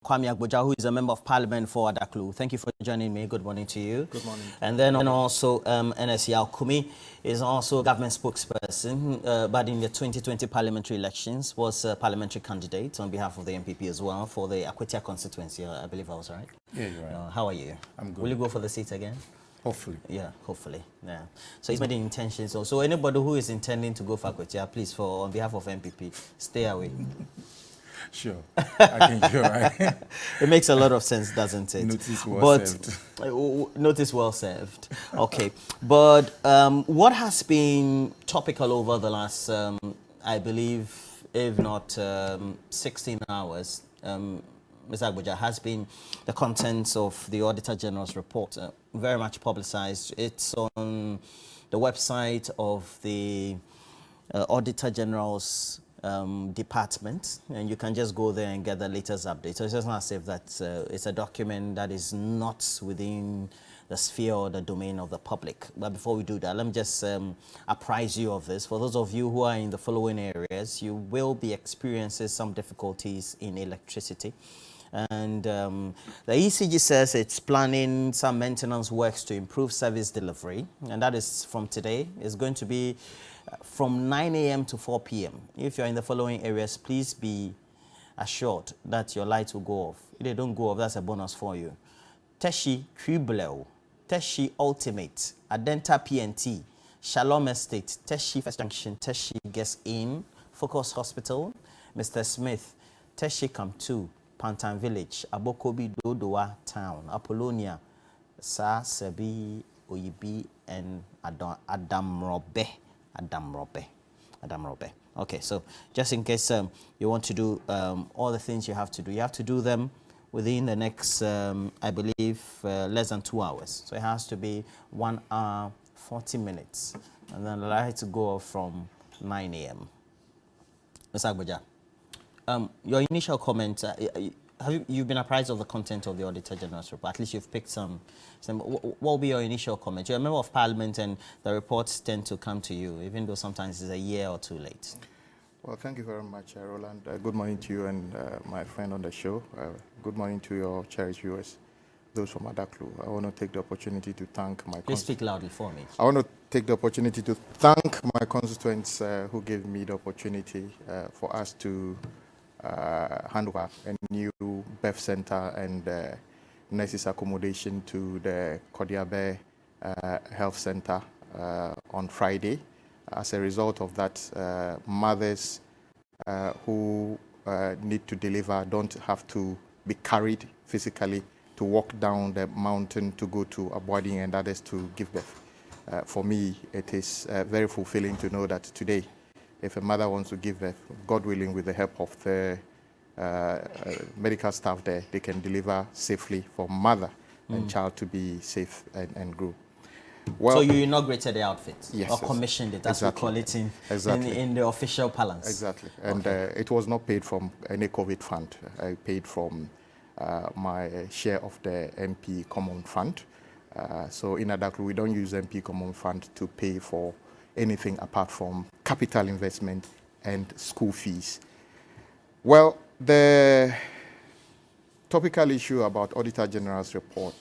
Kwame Agboja, who is a member of parliament for Adaklu. Thank you for joining me. Good morning to you. Good morning. And then also NSC Alkumi is also a government spokesperson, but in the 2020 parliamentary elections was a parliamentary candidate on behalf of the MPP as well for the Akwetia constituency. I believe I was right. Yeah, you're right. How are you? I'm good. Will you go for the seat again? Hopefully. Yeah, hopefully. Yeah. So he's made the intention. So anybody who is intending to go for Akwetia, please, on behalf of MPP, stay away. Sure. I think you're right. It makes a lot of sense, doesn't it? Notice well served. Notice well served. Okay. But what has been topical over the last, I believe, if not 16 hours, Ms. Agboja, has been the contents of the Auditor General's report, very much publicized. It's on the website of the Auditor General's department, and you can just go there and get the latest update. So it's just not as if that it's a document that is not within the sphere or the domain of the public. But before we do that, let me just apprise you of this. For those of you who are in the following areas, you will be experiencing some difficulties in electricity. And the ECG says it's planning some maintenance works to improve service delivery, and that is from today. It's going to be from 9 a.m. to 4 p.m. If you're in the following areas, please be assured that your lights will go off. If they don't go off, that's a bonus for you. Teshi Tribleu, Teshi Ultimate, Adenta PNT, Shalom Estate, Teshi First Junction, Teshi Guest Inn, Focus Hospital, Mr. Smith, Teshi Camp 2, Pantan Village, Abokobi Dodoa Town, Apollonia, Sa Sebi, Oyibi, and Adam Robe. Okay, so just in case you want to do all the things you have to do them within the next, I believe, less than 2 hours. So it has to be 1 hour, 40 minutes. And then allow it to go from 9 a.m. Ms. Agboja, your initial comment, you've been apprised of the content of the Auditor General's report? At least you've picked some. What will be your initial comment? You're a member of parliament and the reports tend to come to you, even though sometimes it's a year or two late. Well, thank you very much, Roland. Good morning to you and my friend on the show. Good morning to your cherished viewers, those from Adaklu. I want to take the opportunity to thank my... Please speak loudly for me. I want to take the opportunity to thank my constituents who gave me the opportunity for us to hand over a new birth center and nurses accommodation to the Kodiabe Health Center on Friday. As a result of that, mothers who need to deliver don't have to be carried physically to walk down the mountain to go to a boarding and others to give birth. For me, it is very fulfilling to know that today, if a mother wants to give birth, God willing, with the help of the medical staff there, they can deliver safely for mother and child to be safe and grow. Well, so you inaugurated the outfit, yes, or commissioned it, as we call it in the official parlance. Exactly, and it was not paid from any COVID fund. I paid from my share of the MP Common Fund. So in Adaklu, we don't use MP Common Fund to pay for anything apart from capital investment and school fees. Well, the topical issue about Auditor General's report,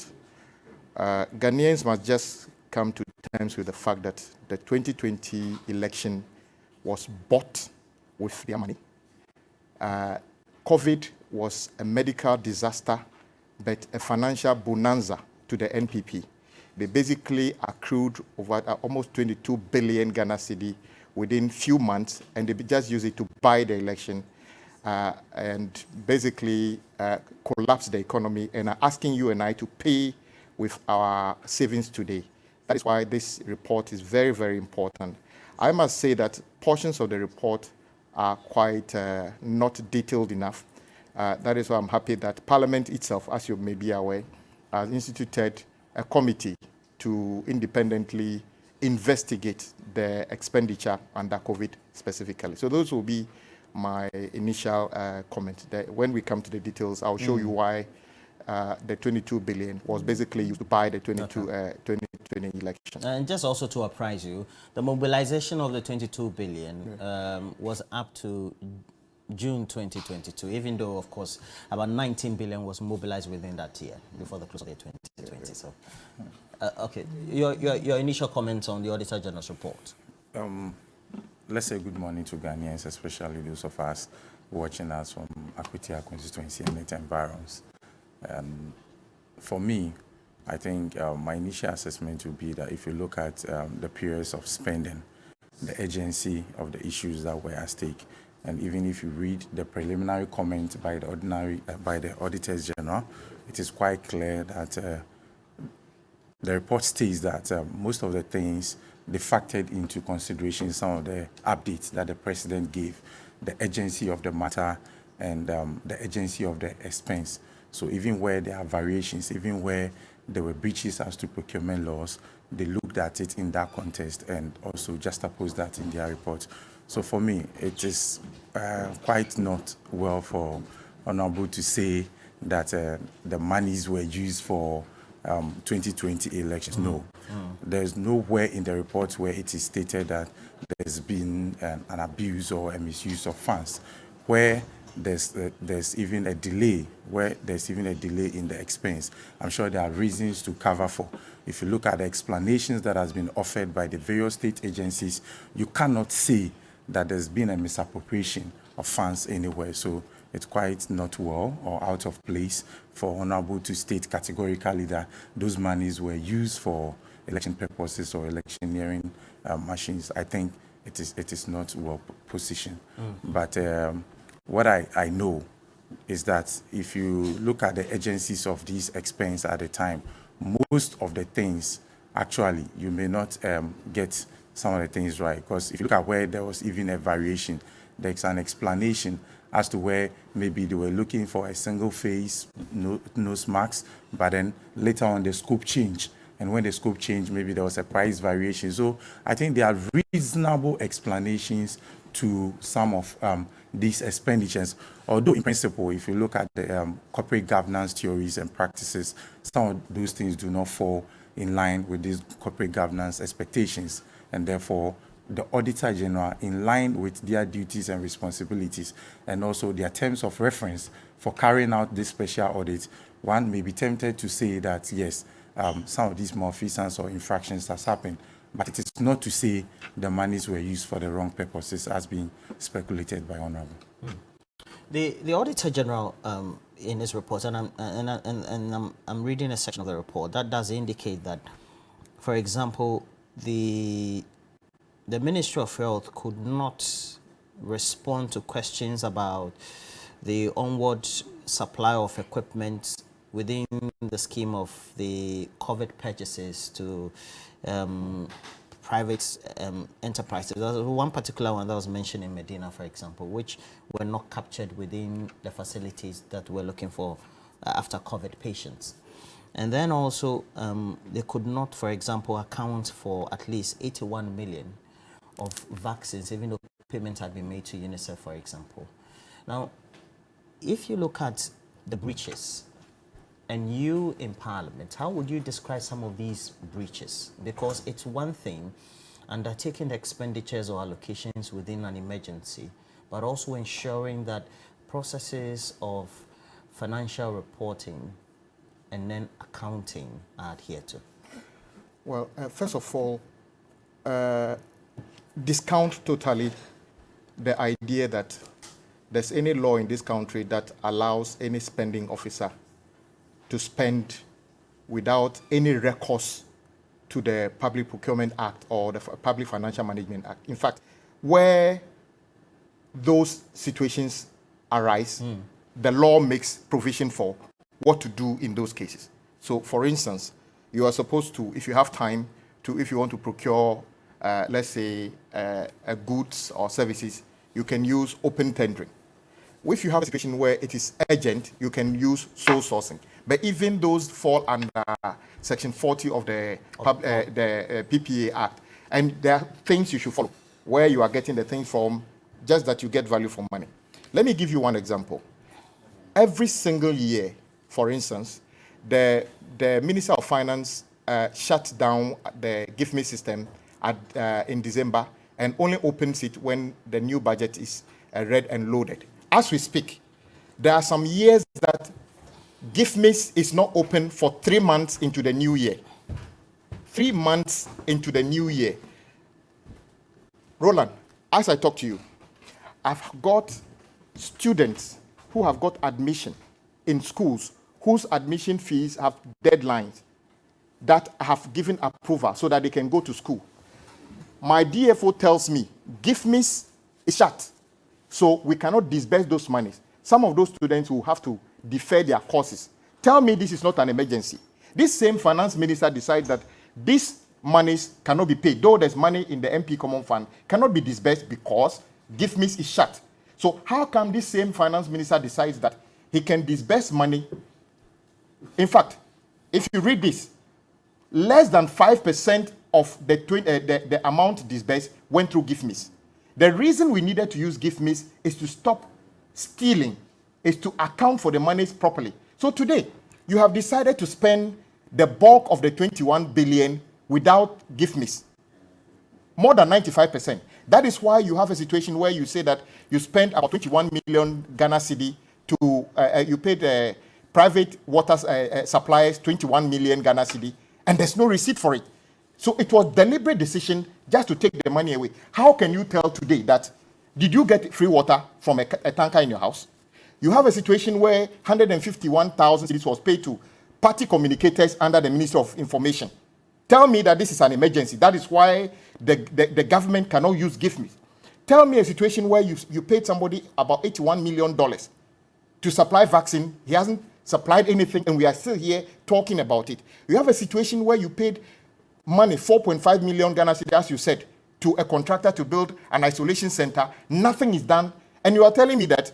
Ghanaians must just come to terms with the fact that the 2020 election was bought with their money. COVID was a medical disaster, but a financial bonanza to the NPP. They basically accrued over almost 22 billion Ghana cedi within few months, and they just used it to buy the election and basically collapse the economy, and are asking you and I to pay with our savings today. That is why this report is very, very important. I must say that portions of the report are quite not detailed enough. That is why I'm happy that Parliament itself, as you may be aware, has instituted a committee to independently investigate the expenditure under COVID specifically. So those will be my initial comment. When we come to the details, I'll show you why the 22 billion was basically used to buy the 2020 election. And just also to apprise you, the mobilization of the 22 billion was up to June 2022, even though, of course, about 19 billion was mobilized within that year before the close of the 2020. So, okay, your initial comments on the Auditor General's report. Let's say good morning to Ghanaians, especially those of us watching us from Akwitia constituency and its environs. For me, I think my initial assessment would be that if you look at the periods of spending, the urgency of the issues that were at stake, and even if you read the preliminary comment by the Auditors General, it is quite clear that the report states that most of the things they factored into consideration some of the updates that the president gave, the urgency of the matter and the urgency of the expense. So even where there are variations, even where there were breaches as to procurement laws, they looked at it in that context and also juxtaposed that in their report. So for me, it is quite not well for Honorable to say that the monies were used for 2020 elections. No. There's nowhere in the report where it is stated that there's been an abuse or a misuse of funds. Where there's even a delay, in the expense, I'm sure there are reasons to cover for. If you look at the explanations that has been offered by the various state agencies, you cannot say that there's been a misappropriation of funds anywhere. So it's quite not well or out of place for Honorable to state categorically that those monies were used for election purposes or electioneering machines. I think it is not well positioned. But what I know is that if you look at the agencies of these expense at the time, most of the things, actually, you may not get some of the things right. Because if you look at where there was even a variation, there's an explanation as to where maybe they were looking for a single phase nose marks, but then later on the scope changed. And when the scope changed, maybe there was a price variation. So I think there are reasonable explanations to some of these expenditures. Although in principle, if you look at the corporate governance theories and practices, some of those things do not fall in line with these corporate governance expectations. And therefore, the Auditor General, in line with their duties and responsibilities, and also their terms of reference for carrying out this special audit, one may be tempted to say that, yes, some of these malfeasance or infractions has happened, but it is not to say the monies were used for the wrong purposes as being speculated by Honorable. The Auditor General in his report, and I'm reading a section of the report that does indicate that, for example, the Ministry of Health could not respond to questions about the onward supply of equipment within the scheme of the COVID purchases to private enterprises. There was one particular one that was mentioned in Medina, for example, which were not captured within the facilities that we're looking for after COVID patients. And then also, they could not, for example, account for at least 81 million of vaccines, even though payment had been made to UNICEF, for example. Now, if you look at the breaches, and you in Parliament, how would you describe some of these breaches? Because it's one thing undertaking the expenditures or allocations within an emergency, but also ensuring that processes of financial reporting and then accounting are adhered to. Well, first of all, discount totally the idea that there's any law in this country that allows any spending officer to spend without any recourse to the Public Procurement Act or the Public Financial Management Act. In fact, where those situations arise, the law makes provision for what to do in those cases. So, for instance, you are supposed to, if you have time, if you want to procure, let's say, goods or services, you can use open tendering. If you have a situation where it is urgent, you can use sole sourcing. But even those fall under Section 40 of the PPA Act. And there are things you should follow, where you are getting the things from, just that you get value for money. Let me give you one example. Every single year, for instance, the Minister of Finance shut down the Give Me system in December and only opens it when the new budget is read and loaded. as we speak, there are some years that GIFMIS is not open for 3 months into the new year. 3 months into the new year. Roland, as I talk to you, I've got students who have got admission in schools whose admission fees have deadlines that have given approval so that they can go to school. My DFO tells me, GIFMIS is shut, so we cannot disburse those monies. Some of those students will have to defer their courses. Tell me this is not an emergency. This same finance minister decides that these monies cannot be paid, though there's money in the MP Common Fund, cannot be disbursed because GIFMIS is shut. So how come this same finance minister decides that he can disburse money? In fact, if you read this, less than 5% of the amount disbursed went through GIFMIS. The reason we needed to use GIFMIS is to stop stealing, is to account for the monies properly. So today, you have decided to spend the bulk of the 21 billion without GIFMIS. More than 95%. That is why you have a situation where you say that you spent about 21 million Ghana cedi to, you paid private water suppliers 21 million Ghana cedi, and there's no receipt for it. So it was deliberate decision just to take the money away. How can you tell today that, did you get free water from a tanker in your house? You have a situation where 151,000 cedis was paid to party communicators under the Ministry of Information. Tell me that this is an emergency. That is why the government cannot use GIFMIS. Tell me a situation where you paid somebody about $81 million to supply vaccine. He hasn't supplied anything, and we are still here talking about it. You have a situation where you paid money, 4.5 million Ghana cedi, as you said, to a contractor to build an isolation center. Nothing is done. And you are telling me that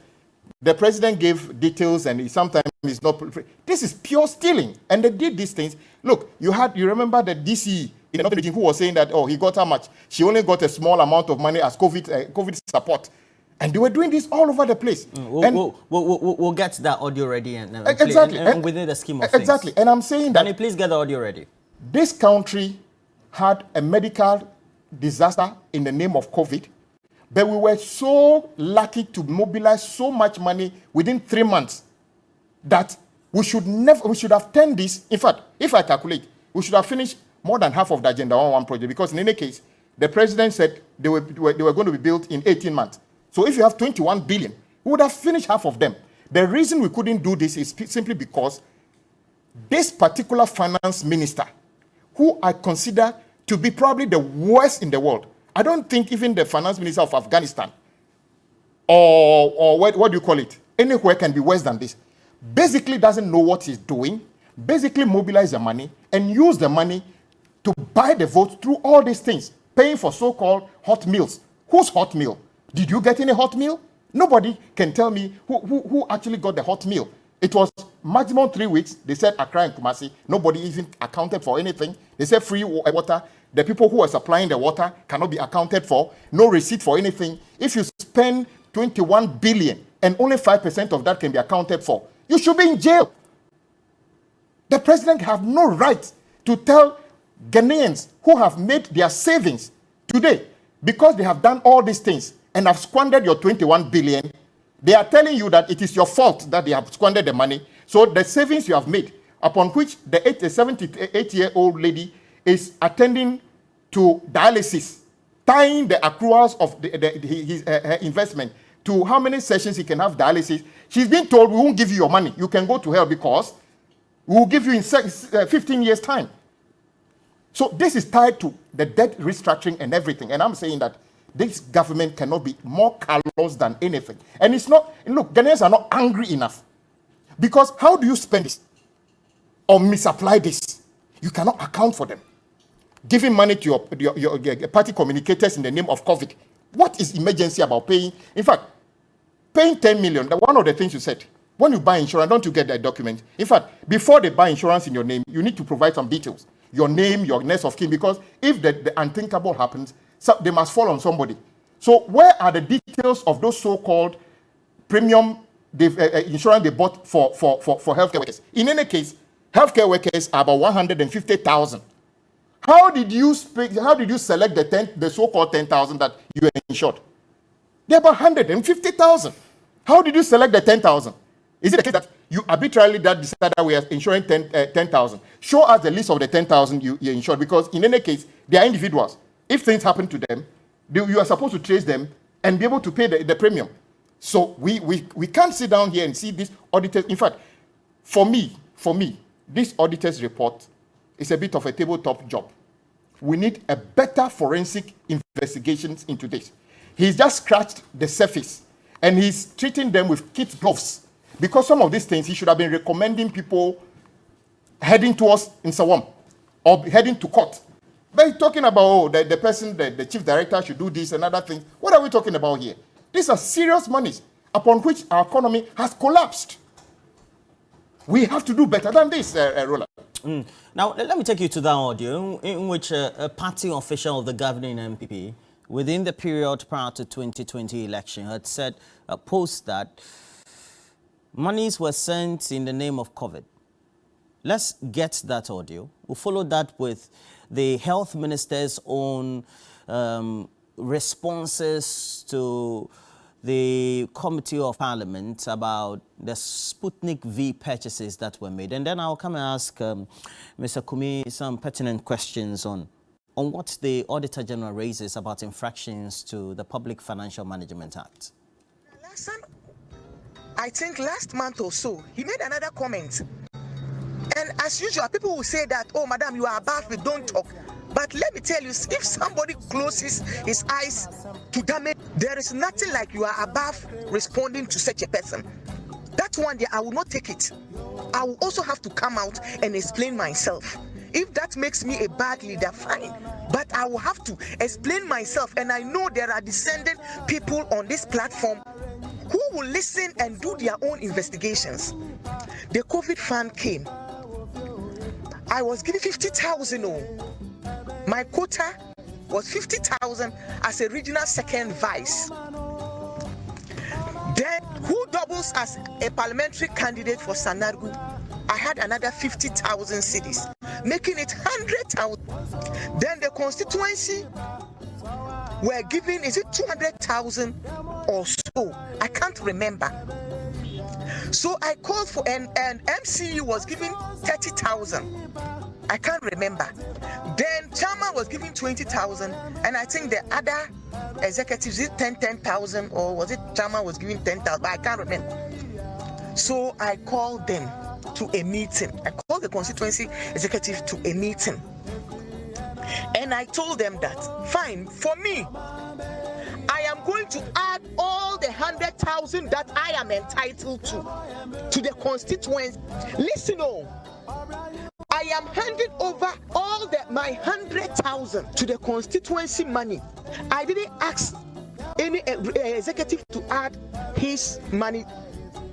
the president gave details and he sometimes is not. This is pure stealing. And they did these things. Look, you remember the DC in another region who was saying that, oh, he got how much? She only got a small amount of money as COVID support. And they were doing this all over the place. We'll get that audio ready and exactly. And within the scheme of things. Exactly. And I'm saying that. Can you please get the audio ready? This country had a medical disaster in the name of COVID, but we were so lucky to mobilize so much money within 3 months that we should have turned this. In fact, if I calculate, we should have finished more than half of the Agenda 11 project, because in any case, the president said they were going to be built in 18 months. So if you have 21 billion, we would have finished half of them. The reason we couldn't do this is simply because this particular finance minister, who I consider to be probably the worst in the world. I don't think even the finance minister of Afghanistan or what do you call it, anywhere can be worse than this. Basically doesn't know what he's doing, basically mobilize the money and use the money to buy the vote through all these things, paying for so-called hot meals. Whose hot meal? Did you get any hot meal? Nobody can tell me who actually got the hot meal. It was maximum 3 weeks. They said Accra and Kumasi. Nobody even accounted for anything. They said free water. The people who are supplying the water cannot be accounted for. No receipt for anything. If you spend 21 billion and only 5% of that can be accounted for, you should be in jail. The president have no right to tell Ghanaians who have made their savings today, because they have done all these things and have squandered your 21 billion. They are telling you that it is your fault that they have squandered the money. So the savings you have made, upon which the 78-year-old lady is attending to dialysis, tying the accruals of her investment to how many sessions he can have dialysis. She's been told, we won't give you your money. You can go to hell because we will give you in 15 years' time. So this is tied to the debt restructuring and everything. And I'm saying that this government cannot be more callous than anything. And it's not, look, Ghanaians are not angry enough. Because how do you spend this or misapply this? You cannot account for them. Giving money to your party communicators in the name of COVID. What is emergency about paying? In fact, paying 10 million, one of the things you said, when you buy insurance, don't you get that document? In fact, before they buy insurance in your name, you need to provide some details. Your name, your next of kin, because if the unthinkable happens, so they must fall on somebody. So where are the details of those so-called premium insurance they bought for healthcare workers? In any case, healthcare workers are about 150,000. How did you select the so-called 10,000 that you insured? They're about 150,000. How did you select the 10,000? Is it the case that you arbitrarily decided that we are insuring 10,000? Show us the list of the 10,000 you insured, because in any case, they are individuals. If things happen to them, you are supposed to trace them and be able to pay the premium. So we can't sit down here and see this auditors. In fact, for me, this auditor's report is a bit of a tabletop job. We need a better forensic investigations into this. He's just scratched the surface, and he's treating them with kid gloves, because some of these things he should have been recommending people heading towards Nsawam or heading to court. But he's talking about the person, the chief director should do this and other things. What are we talking about here? These are serious monies upon which our economy has collapsed. We have to do better than this, Roland. Now, let me take you to that audio in which a party official of the governing MPP, within the period prior to 2020 election, had said, post that monies were sent in the name of COVID. Let's get that audio. We'll follow that with the health minister's own responses to the Committee of Parliament about the Sputnik V purchases that were made. And then I'll come and ask Mr. Kumi some pertinent questions on what the Auditor General raises about infractions to the Public Financial Management Act. I think last month or so, he made another comment. And as usual, people will say that, oh, madam, you are above it, don't talk. But let me tell you, if somebody closes his eyes to damage, there is nothing like you are above responding to such a person. That one day, I will not take it. I will also have to come out and explain myself. If that makes me a bad leader, fine. But I will have to explain myself. And I know there are descendant people on this platform who will listen and do their own investigations. The COVID fund came. I was given 50,000. My quota was 50,000 as a regional second vice. Then, who doubles as a parliamentary candidate for Sanargu? I had another 50,000 cedis, making it 100,000. Then the constituency were given, is it 200,000 or so? I can't remember. So I called for, and MCE was given 30,000. I can't remember. Then Chairman was giving 20,000, and I think the other executives did 10,000, or was it Chairman was giving 10,000? But I can't remember. So I called them to a meeting. I called the constituency executive to a meeting, and I told them that fine for me, I am going to add all the 100,000 that I am entitled to the constituency. Listen, I am handing over all my 100,000 to the constituency money. I didn't ask any executive to add his money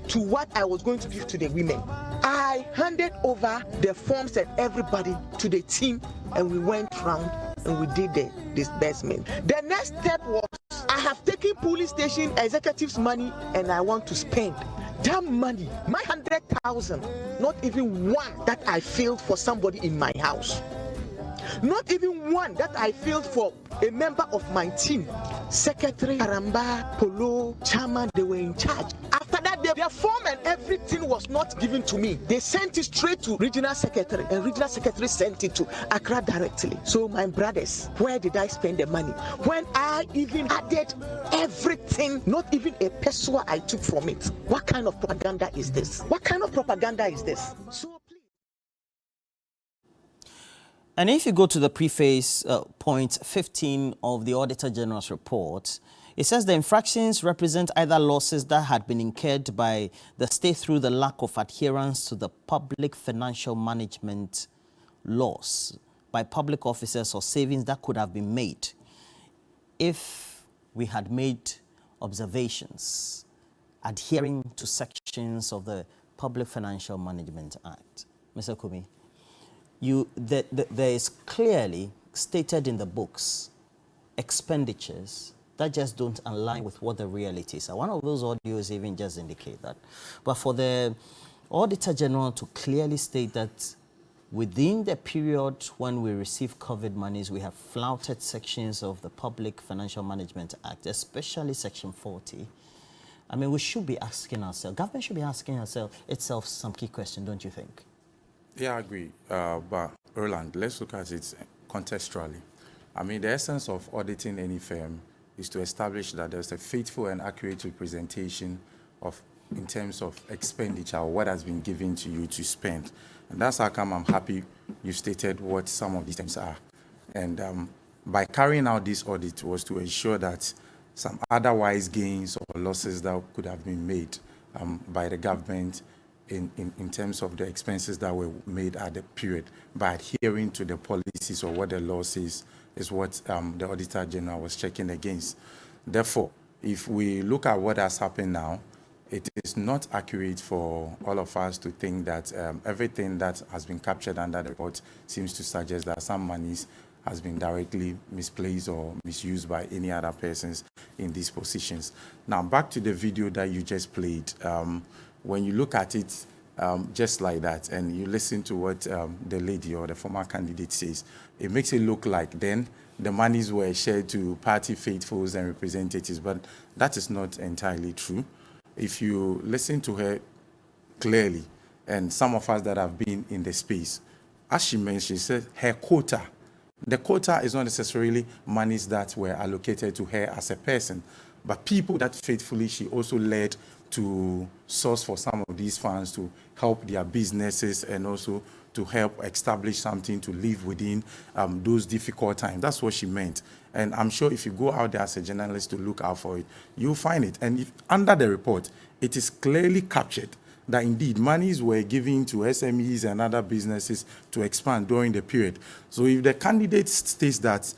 to what I was going to give to the women. I handed over the forms and everybody to the team, and we went round and we did the disbursement. The next step was, I have taken police station executives' money and I want to spend that money, my 100,000, not even one that I filled for somebody in my house. Not even one that I filled for a member of my team. Secretary, Aramba, Polo, Chairman, they were in charge. After that, their form and everything was not given to me. They sent it straight to regional secretary, and regional secretary sent it to Accra directly. So my brothers, where did I spend the money? When I even added everything, not even a peso I took from it. What kind of propaganda is this? What kind of propaganda is this? So and if you go to the preface, point 15 of the Auditor General's report, it says the infractions represent either losses that had been incurred by the state through the lack of adherence to the public financial management laws by public officers, or savings that could have been made if we had made observations adhering to sections of the Public Financial Management Act. Mr. Kumi, there is clearly stated in the books expenditures that just don't align with what the realities are. One of those audios even just indicate that. But for the Auditor General to clearly state that within the period when we receive COVID monies, we have flouted sections of the Public Financial Management Act, especially Section 40, I mean, we should be asking ourselves, government should be asking itself some key questions, don't you think? Yeah, I agree. But Roland, let's look at it contextually. I mean, the essence of auditing any firm is to establish that there's a faithful and accurate representation of, in terms of expenditure, or what has been given to you to spend. And that's how come I'm happy you stated what some of these things are. And by carrying out this audit was to ensure that some otherwise gains or losses that could have been made by the government in terms of the expenses that were made at the period, by adhering to the policies or what the law says, is what the Auditor General was checking against. Therefore, if we look at what has happened now, it is not accurate for all of us to think that everything that has been captured under the report seems to suggest that some monies has been directly misplaced or misused by any other persons in these positions. Now, back to the video that you just played. When you look at it just like that and you listen to what the lady or the former candidate says, it makes it look like then the monies were shared to party faithfuls and representatives, but that is not entirely true. If you listen to her clearly, and some of us that have been in the space, as she mentioned, she said her quota. The quota is not necessarily monies that were allocated to her as a person, but people that faithfully she also led to source for some of these funds to help their businesses and also to help establish something to live within those difficult times. That's what she meant. And I'm sure if you go out there as a journalist to look out for it, you'll find it. And if under the report, it is clearly captured that indeed monies were given to SMEs and other businesses to expand during the period. So if the candidate states that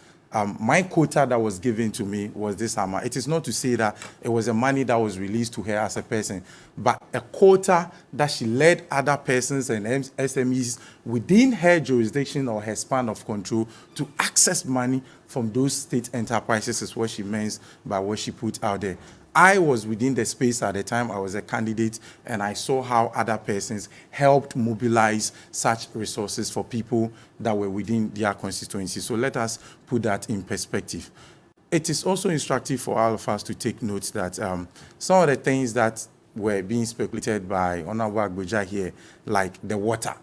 my quota that was given to me was this amount, it is not to say that it was a money that was released to her as a person, but a quota that she led other persons and SMEs within her jurisdiction or her span of control to access money from those state enterprises is what she means by what she put out there. I was within the space at the time I was a candidate, and I saw how other persons helped mobilize such resources for people that were within their constituency. So let us put that in perspective. It is also instructive for all of us to take note that some of the things that were being speculated by Honorable Agboja here, like the water.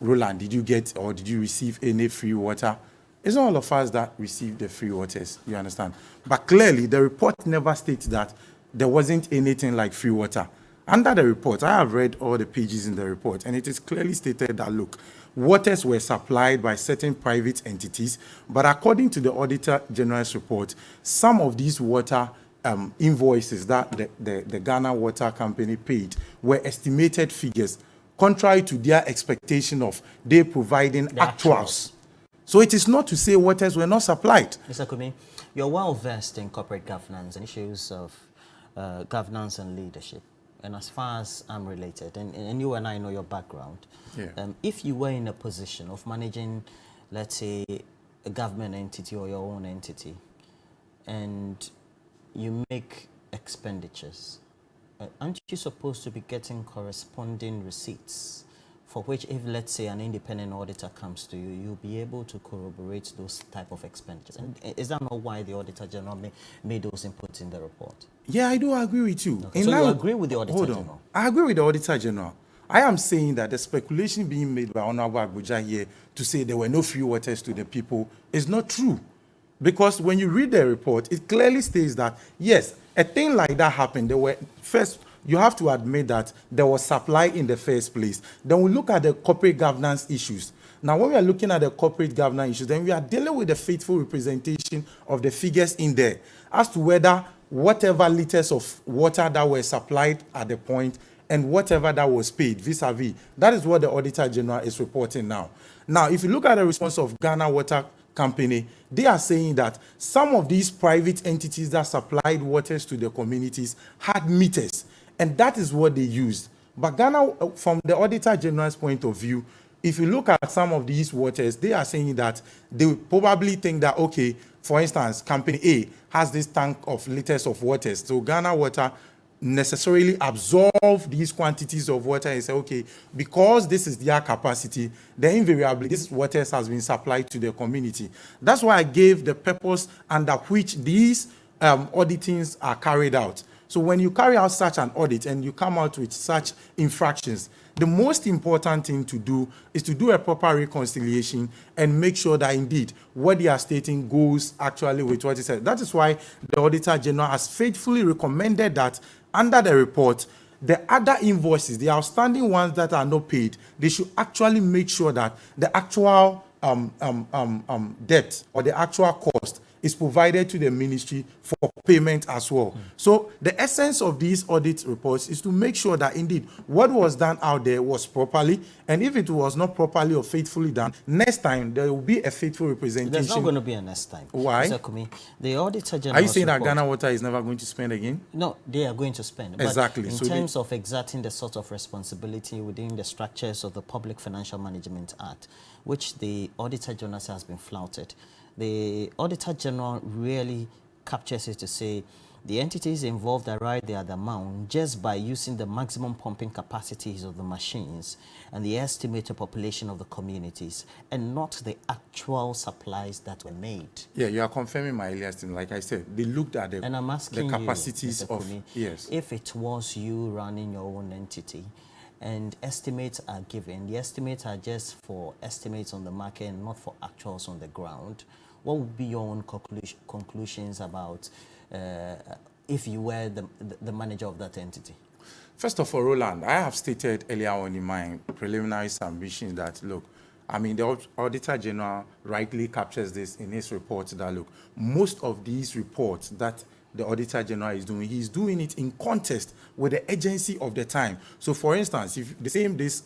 Roland, did you get or did you receive any free water? It's not all of us that received the free waters, you understand? But clearly, the report never states that there wasn't anything like free water. Under the report, I have read all the pages in the report, and it is clearly stated that, look, waters were supplied by certain private entities, but according to the Auditor General's report, some of these water invoices that the Ghana Water Company paid were estimated figures, contrary to their expectation of they providing actuals. So it is not to say waters were not supplied. Mr. Kumi, you're well versed in corporate governance and issues of governance and leadership. And as far as I'm related, and you and I know your background, if you were in a position of managing, let's say, a government entity or your own entity, and you make expenditures, aren't you supposed to be getting corresponding receipts for which, if let's say an independent auditor comes to you, you'll be able to corroborate those type of expenditures? And is that not why the Auditor General made those inputs in the report? Yeah, I do agree with you. Okay. So you agree with the Auditor General? I agree with the Auditor General. I am saying that the speculation being made by Honorable Agboja here to say there were no free waters to the people is not true. Because when you read the report, it clearly states that, yes, a thing like that happened. There were first, you have to admit that there was supply in the first place. Then we look at the corporate governance issues. Now, when we are looking at the corporate governance issues, then we are dealing with the faithful representation of the figures in there as to whether whatever liters of water that were supplied at the point and whatever that was paid vis-a-vis, that is what the Auditor General is reporting now. Now, if you look at the response of Ghana Water Company, they are saying that some of these private entities that supplied waters to the communities had meters, and that is what they used. But Ghana, from the Auditor General's point of view, if you look at some of these waters, they are saying that they probably think that, okay, for instance, Company A has this tank of liters of waters, so Ghana Water necessarily absorb these quantities of water and say, okay, because this is their capacity, then invariably this water has been supplied to the community. That's why I gave the purpose under which these auditings are carried out. So when you carry out such an audit and you come out with such infractions, the most important thing to do is to do a proper reconciliation and make sure that indeed what they are stating goes actually with what it said. That is why the Auditor General has faithfully recommended that under the report, the other invoices, the outstanding ones that are not paid, they should actually make sure that the actual debt or the actual cost is provided to the ministry for payment as well. So the essence of these audit reports is to make sure that indeed what was done out there was properly, and if it was not properly or faithfully done, next time there will be a faithful representation. There's not going to be a next time. Why? Mr. Kumi, the Auditor General. Are you saying that Ghana Water is never going to spend again? No, they are going to spend. Exactly. But in So terms of exerting the sort of responsibility within the structures of the Public Financial Management Act, which the Auditor General has been flouted, the Auditor General really captures it to say the entities involved arrive at the amount just by using the maximum pumping capacities of the machines and the estimated population of the communities, and not the actual supplies that were made. Yeah, you are confirming my earlier statement. Like I said, they looked at the, And I'm asking the capacities you, Mr. of Kumi, yes. if it was you running your own entity and estimates are given, the estimates are just for estimates on the market and not for actuals on the ground, what would be your own conclusions about if you were the manager of that entity? First of all, Roland, I have stated earlier on in my preliminary submission that, look, I mean, the Auditor General rightly captures this in his report that, look, most of these reports that the Auditor General is doing, he's doing it in context with the agency of the time. So, for instance, if this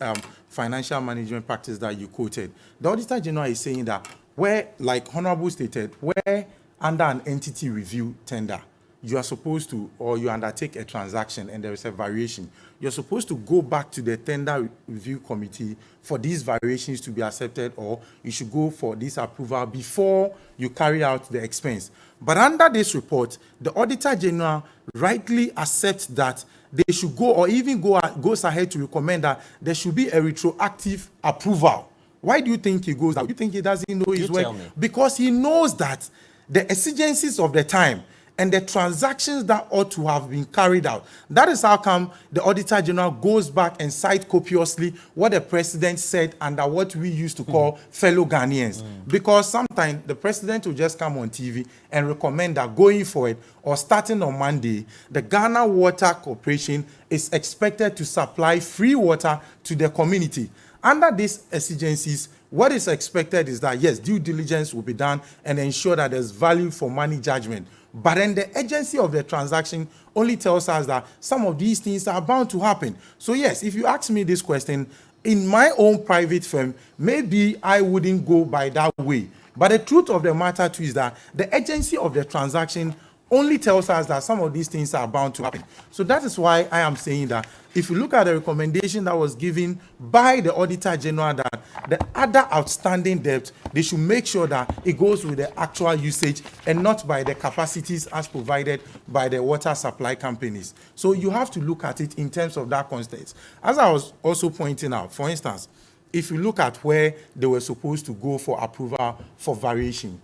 financial management practice that you quoted, the Auditor General is saying that where, like Honorable stated, where under an entity review tender, you are supposed to, or you undertake a transaction and there is a variation, you're supposed to go back to the tender review committee for these variations to be accepted, or you should go for this approval before you carry out the expense. But under this report, the Auditor General rightly accepts that they should go, or even goes ahead to recommend that there should be a retroactive approval. Why do you think he goes out? Do you think he doesn't know his work? Because he knows that the exigencies of the time and the transactions that ought to have been carried out. That is how come the Auditor General goes back and cites copiously what the President said under what we used to call fellow Ghanaians. Because sometimes the President will just come on TV and recommend that going forward or starting on Monday, the Ghana Water Corporation is expected to supply free water to the community. Under these exigencies, what is expected is that, yes, due diligence will be done and ensure that there's value for money judgment. But then the agency of the transaction only tells us that some of these things are bound to happen. So yes, if you ask me this question, in my own private firm, maybe I wouldn't go by that way. But the truth of the matter too is that the agency of the transaction only tells us that some of these things are bound to happen. So that is why I am saying that if you look at the recommendation that was given by the Auditor General, that the other outstanding debt, they should make sure that it goes with the actual usage and not by the capacities as provided by the water supply companies. So you have to look at it in terms of that context. As I was also pointing out, for instance, if you look at where they were supposed to go for approval for variation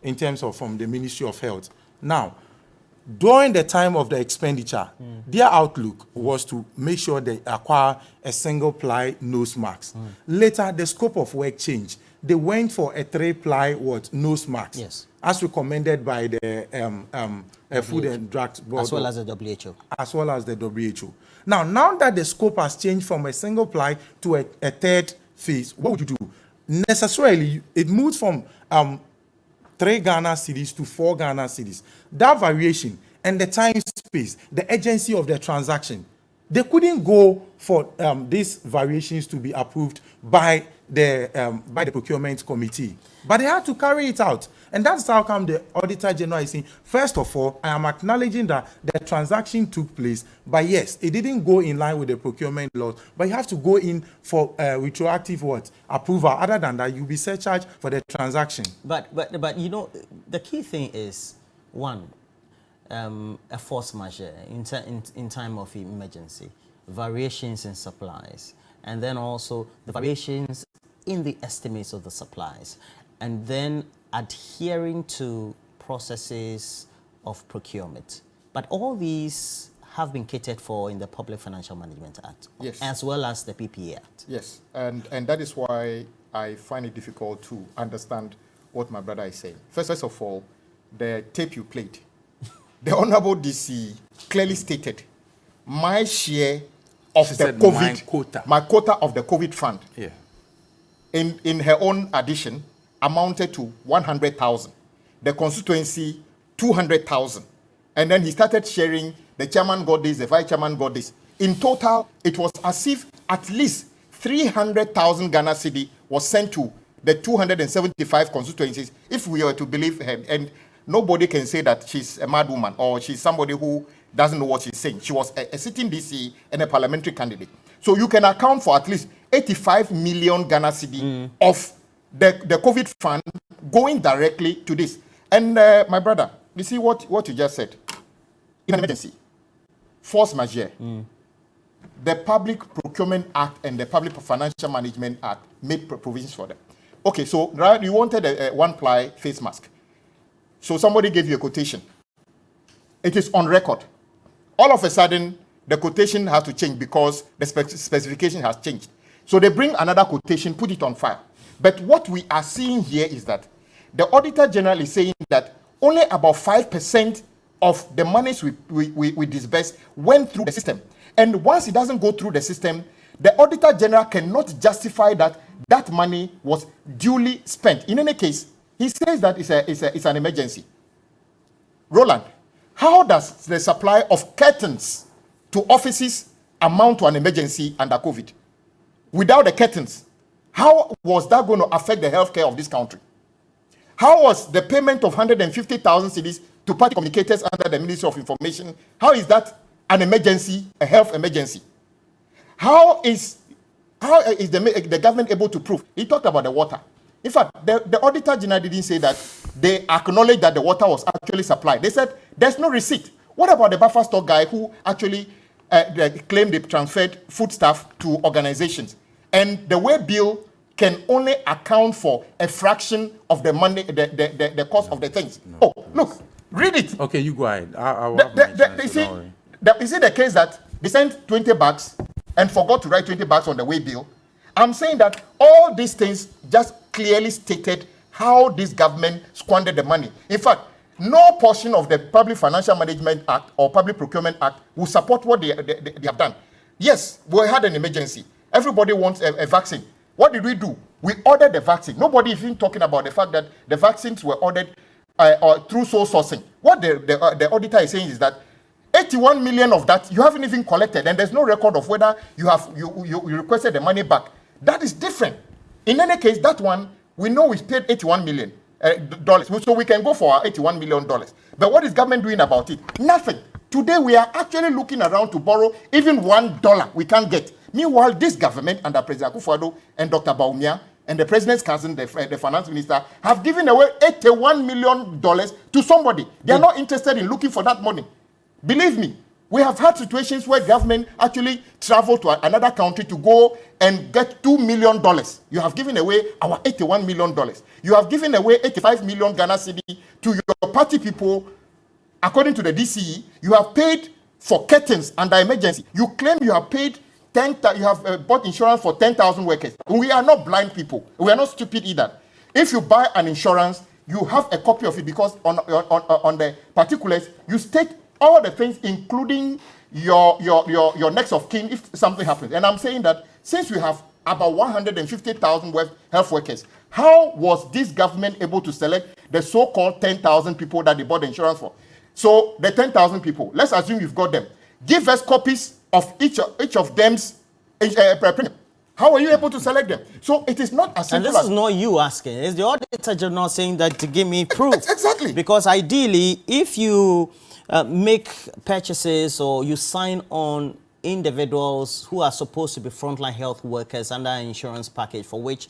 in terms of from the Ministry of Health. Now, during the time of the expenditure, their outlook was to make sure they acquire a single-ply nose mask. Later, the scope of work changed. They went for a 3-ply nose mask, yes, as recommended by the Food and Drug Board, as well as the WHO. As well as the WHO. Now that the scope has changed from a single-ply to a third phase, what would you do? Necessarily, it moves from 3 Ghana cedis to 4 Ghana cedis. That variation and the time space, the agency of the transaction, they couldn't go for these variations to be approved by the procurement committee, but they had to carry it out. And that's how come the Auditor General is saying, first of all, I am acknowledging that the transaction took place, but yes, it didn't go in line with the procurement laws, but you have to go in for retroactive approval. Other than that, you'll be surcharged for the transaction. But you know, the key thing is, one, a force majeure in time of emergency, variations in supplies, and then also the variations in the estimates of the supplies, and then adhering to processes of procurement. But all these have been catered for in the Public Financial Management Act, yes, as well as the PPA Act. Yes, and that is why I find it difficult to understand what my brother is saying. First of all, the tape you played, the Honorable DC clearly stated my share of She the said COVID, my quota of the COVID fund, Yeah. in her own addition, amounted to 100,000. The constituency, 200,000. And then he started sharing, the chairman got this, the vice chairman got this. In total, it was as if at least 300,000 Ghana cedi was sent to the 275 constituencies, if we were to believe her. And nobody can say that she's a mad woman or she's somebody who doesn't know what she's saying. She was a sitting DC and a parliamentary candidate. So you can account for at least 85 million Ghana cedi of the COVID fund going directly to this. And my brother, you see what you just said. In an emergency, force majeure, the Public Procurement Act and the Public Financial Management Act made provisions for them. Okay, so you wanted a one-ply face mask. So somebody gave you a quotation. It is on record. All of a sudden, the quotation has to change because the specification has changed. So they bring another quotation, put it on file. But what we are seeing here is that the Auditor General is saying that only about 5% of the monies we disbursed went through the system. And once it doesn't go through the system, the Auditor General cannot justify that that money was duly spent. In any case, he says that it's an emergency. Roland, how does the supply of curtains to offices amount to an emergency under COVID? Without the curtains, how was that going to affect the healthcare of this country? How was the payment of 150,000 cedis to party communicators under the Ministry of Information? How is that an emergency, a health emergency? How is the government able to prove? He talked about the water. In fact, the Auditor General didn't say that they acknowledged that the water was actually supplied. They said there's no receipt. What about the buffer stock guy who actually claimed they transferred foodstuff to organizations? And the way bill can only account for a fraction of the money, the cost of the things. No, look, read it. Okay, you go ahead. I'll have my chance, so don't worry. Is it the case that they sent 20 bucks and forgot to write 20 bucks on the way bill? I'm saying that all these things just clearly stated how this government squandered the money. In fact, no portion of the Public Financial Management Act or Public Procurement Act will support what they have done. Yes, we had an emergency. Everybody wants a vaccine. What did we do? We ordered the vaccine. Nobody is even talking about the fact that the vaccines were ordered through sole sourcing. What the auditor is saying is that 81 million of that you haven't even collected, and there's no record of whether you requested the money back. That is different. In any case, that one, we know we paid $81 million. So we can go for our $81 million. But what is government doing about it? Nothing. Today, we are actually looking around to borrow even $1 we can't get. Meanwhile, this government under President Akufo-Addo and Dr. Baumia and the president's cousin, the finance minister, have given away $81 million to somebody. They are not interested in looking for that money. Believe me, we have had situations where government actually travel to another country to go and get $2 million. You have given away our $81 million. You have given away 85 million Ghana cedi to your party people. According to the DCE, you have paid for curtains under emergency. You claim you have paid you have bought insurance for 10,000 workers. We are not blind people. We are not stupid either. If you buy an insurance, you have a copy of it because on the particulars, you state all the things, including your next of kin if something happens. And I'm saying that since we have about 150,000 health workers, how was this government able to select the so-called 10,000 people that they bought the insurance for? So the 10,000 people, let's assume you've got them. Give us copies of each of them's premium. How are you able to select them? So it is not as simple. And this is not you asking. It's the Auditor General saying that to give me proof. Exactly. Because ideally, if you make purchases or you sign on individuals who are supposed to be frontline health workers under an insurance package for which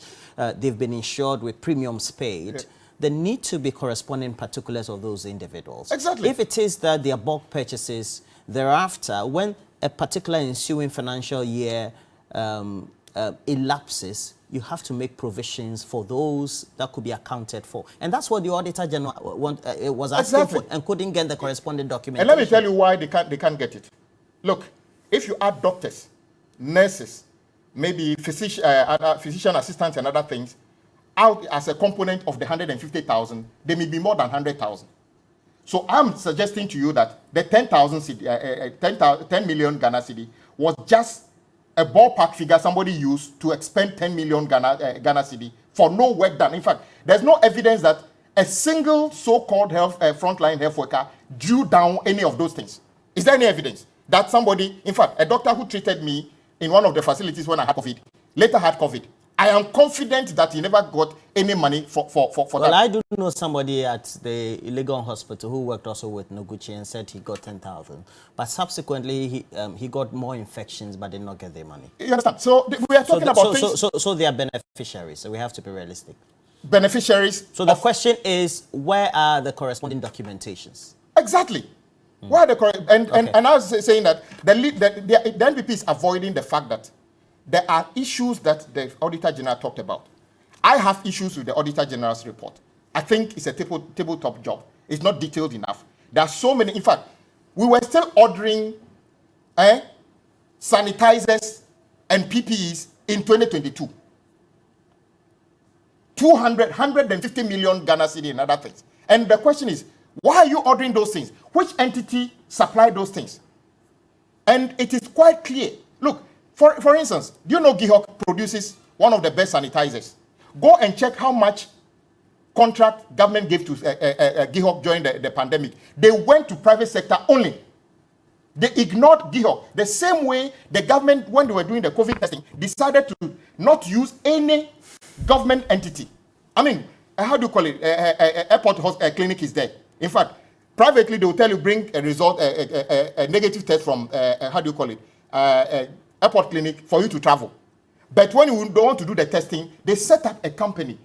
they've been insured with premiums paid, there need to be corresponding particulars of those individuals. Exactly. If it is that they are bulk purchases thereafter, when a particular ensuing financial year elapses, you have to make provisions for those that could be accounted for. And that's what the Auditor General was asking for and couldn't get the corresponding document. And let me tell you why they can't get it. Look, if you add doctors, nurses, maybe physician assistants and other things out as a component of the 150,000, there may be more than 100,000. So I'm suggesting to you that the 10 million Ghana cedi was just a ballpark figure somebody used to expend 10 million Ghana cedi for no work done. In fact, there's no evidence that a single so-called frontline health worker drew down any of those things. Is there any evidence that somebody, in fact, a doctor who treated me in one of the facilities when I had COVID, later had COVID? I am confident that he never got any money for that. Well, I do know somebody at the Legon Hospital who worked also with Noguchi and said he got 10,000. But subsequently, he got more infections but did not get their money. You understand? So we are talking about things... So they are beneficiaries, so we have to be realistic. Beneficiaries... So the question is, where are the corresponding documentations? Exactly. Where are the... And I was saying that the NPP is avoiding the fact that there are issues that the Auditor General talked about. I have issues with the Auditor General's report. I think it's a tabletop job. It's not detailed enough. There are so many. In fact, we were still ordering sanitizers and PPEs in 2022. 150 million Ghana cedi and other things. And the question is, why are you ordering those things? Which entity supplied those things? And it is quite clear. Look, for instance, do you know Gihok produces one of the best sanitizers? Go and check how much contract government gave to Gihok during the pandemic. They went to private sector only. They ignored Gihok. The same way the government, when they were doing the COVID testing, decided to not use any government entity. I mean, how do you call it? Airport clinic is there. In fact, privately, they will tell you, bring a result, a negative test from, how do you call it? Airport clinic for you to travel. But when you don't want to do the testing, they set up a company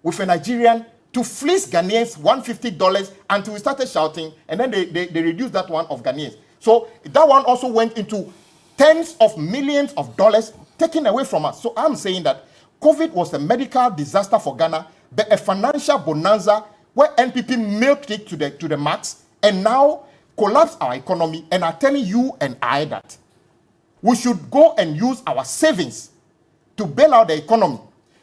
with a Nigerian to fleece Ghanaians $150 until we started shouting, and then they reduced that one of Ghanaians. So that one also went into tens of millions of dollars taken away from us. So I'm saying that COVID was a medical disaster for Ghana, but a financial bonanza where NPP milked it to the max and now collapsed our economy and are telling you and I that we should go and use our savings to bail out the economy.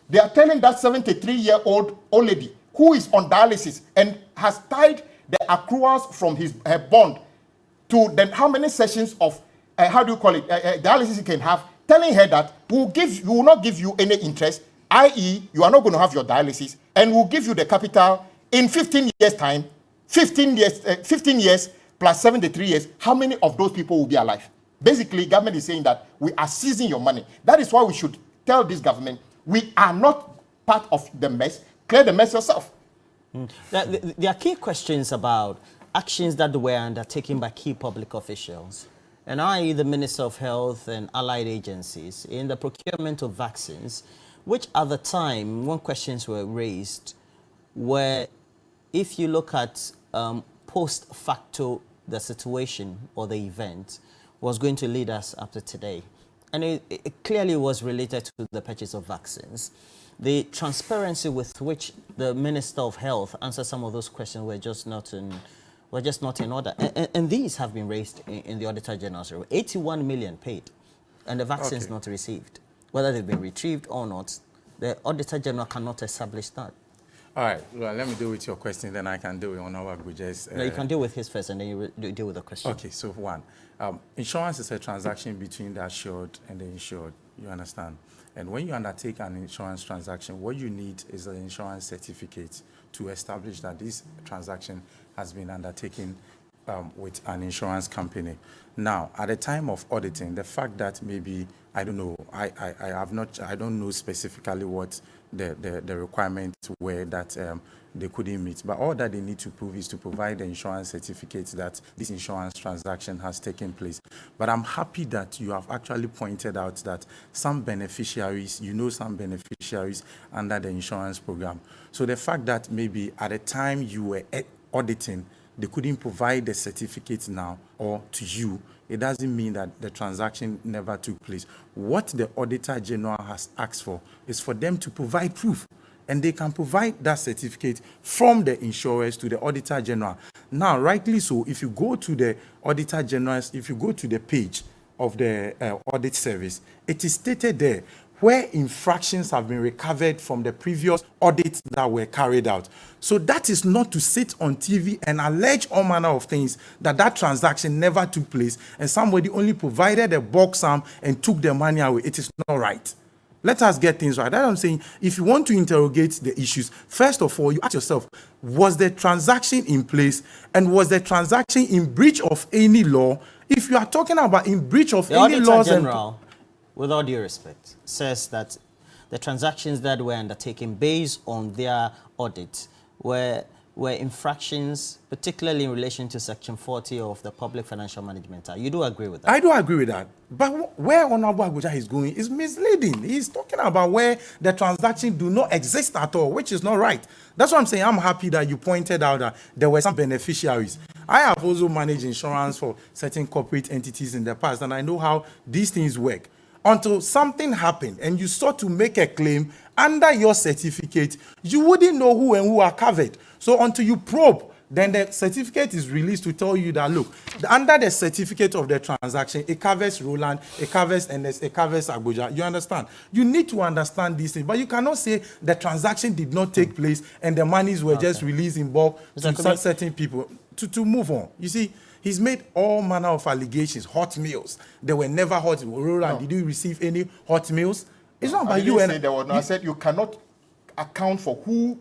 They are telling that 73-year-old lady who is on dialysis and has tied the accruals from her bond to then how many sessions of, dialysis you can have, telling her that we will not give you any interest, i.e. you are not going to have your dialysis, and we'll give you the capital in 15 years' time, 15 years plus 73 years, how many of those people will be alive? Basically, government is saying that we are seizing your money. That is why we should tell this government, we are not part of the mess. Clear the mess yourself. There are key questions about actions that were undertaken by key public officials, and i.e. the Minister of Health and allied agencies in the procurement of vaccines, which at the time, when questions were raised, were, if you look at post facto, the situation or the event was going to lead us up to today. And it clearly was related to the purchase of vaccines. The transparency with which the Minister of Health answered some of those questions were just not in order. And these have been raised in the Auditor General's report. 81 million paid, and the vaccines not received. Whether they've been retrieved or not, the Auditor General cannot establish that. All right, well, let me deal with your question, then I can deal with Honorable Guja's. No, you can deal with his first, and then you deal with the question. Okay, so one, insurance is a transaction between the assured and the insured, you understand? And when you undertake an insurance transaction, what you need is an insurance certificate to establish that this transaction has been undertaken with an insurance company. Now, at the time of auditing, the fact that maybe, I don't know, I don't know specifically what the requirements were that they couldn't meet, but all that they need to prove is to provide the insurance certificate that this insurance transaction has taken place. But I'm happy that you have actually pointed out that some beneficiaries, some beneficiaries under the insurance program. So the fact that maybe at the time you were auditing, they couldn't provide the certificate now or to you, it doesn't mean that the transaction never took place. What the Auditor General has asked for is for them to provide proof, and they can provide that certificate from the insurers to the Auditor General. Now, rightly so, if you go to the Auditor General's, if you go to the page of the audit service, it is stated there where infractions have been recovered from the previous audits that were carried out. So that is not to sit on TV and allege all manner of things that transaction never took place and somebody only provided a bulk sum and took the money away. It is not right. Let us get things right. That's what I'm saying. If you want to interrogate the issues, first of all, you ask yourself, was the transaction in place and was the transaction in breach of any law? If you are talking about in breach of any laws, the Auditor General, with all due respect, says that the transactions that were undertaken based on their audit were infractions, particularly in relation to Section 40 of the Public Financial Management Act. You do agree with that? I do agree with that. But where Honorable Abuja is going is misleading. He's talking about where the transactions do not exist at all, which is not right. That's what I'm saying. I'm happy that you pointed out that there were some beneficiaries. I have also managed insurance for certain corporate entities in the past, and I know how these things work. Until something happened and you sought to make a claim under your certificate, you wouldn't know who and who are covered. So until you probe, then the certificate is released to tell you that, look, under the certificate of the transaction, it covers Roland, it covers NS, it covers Abuja. You understand? You need to understand these things, but you cannot say the transaction did not take place and the monies were just released in bulk to certain people. To move on. You see, he's made all manner of allegations, hot meals. There were never hot meals. Roland, did you receive any hot meals? It's not about you. Say there was no. I said you cannot account for who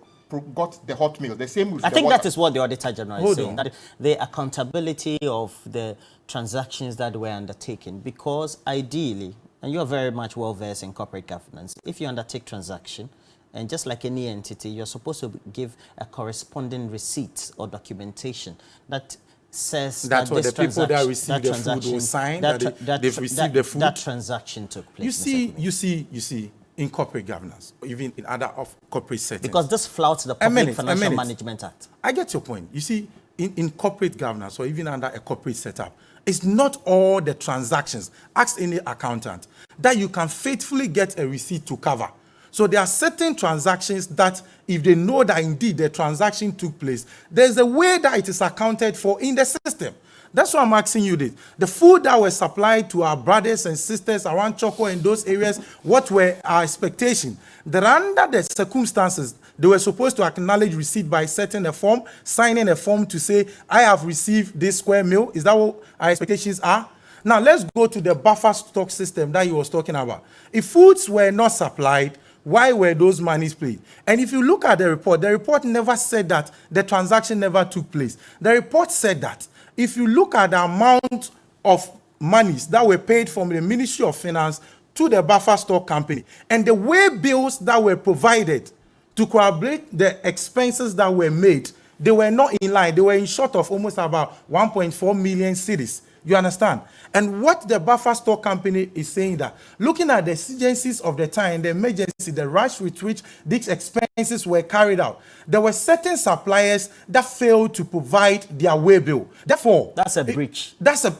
got the hot meal. The same with I think that is what the Auditor General is saying, that the accountability of the transactions that were undertaken, because ideally, and you are very much well versed in corporate governance, if you undertake transaction, and just like any entity, you're supposed to give a corresponding receipt or documentation that says that's that what this the people that received the food will sign, they've received the food. That transaction took place. You see, in corporate governance, or even in other corporate settings. Because this flouts the Public Financial Management Act. I get your point. You see, in corporate governance, or even under a corporate setup, it's not all the transactions, ask any accountant, that you can faithfully get a receipt to cover. So there are certain transactions that, if they know that indeed the transaction took place, there's a way that it is accounted for in the system. That's why I'm asking you this. The food that was supplied to our brothers and sisters around Choco and those areas, what were our expectations? That under the circumstances, they were supposed to acknowledge receipt by setting a form, signing a form to say, I have received this square meal. Is that what our expectations are? Now, let's go to the buffer stock system that he was talking about. If foods were not supplied, why were those monies paid? And if you look at the report never said that the transaction never took place. The report said that if you look at the amount of monies that were paid from the Ministry of Finance to the buffer stock company and the way bills that were provided to corroborate the expenses that were made, they were not in line. They were in short of almost about 1.4 million cedis. You understand? And what the buffer stock company is saying that, looking at the exigencies of the time, the emergency, the rush with which these expenses were carried out, there were certain suppliers that failed to provide their way bill. Therefore, that's a breach. That's a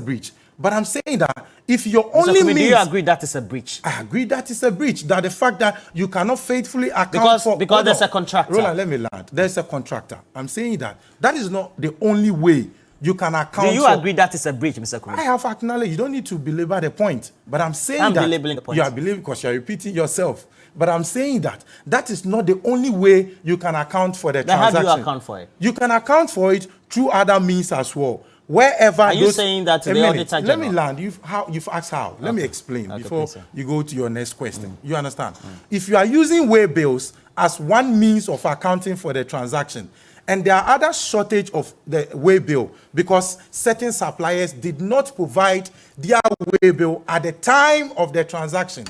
breach. But I'm saying that if your only means... Do you agree that is a breach? I agree that is a breach. That the fact that you cannot faithfully account for... Because there's a contractor. Roland, let me land. There's a contractor. I'm saying that is not the only way you can account for... Do you agree that is a breach, Mr. Kumi? I have acknowledged. You don't need to belabor the point. But I'm saying I'm that... belaboring the point. You are belaboring because you're repeating yourself. But I'm saying that is not the only way you can account for the transaction. Then how do you account for it? You can account for it through other means as well. Wherever are you saying that to the Auditor General? Let me land. You've asked how. Okay. Let me explain before you go to your next question. You understand? If you are using way bills as one means of accounting for the transaction, and there are other shortage of the way bill because certain suppliers did not provide their way bill at the time of the transaction,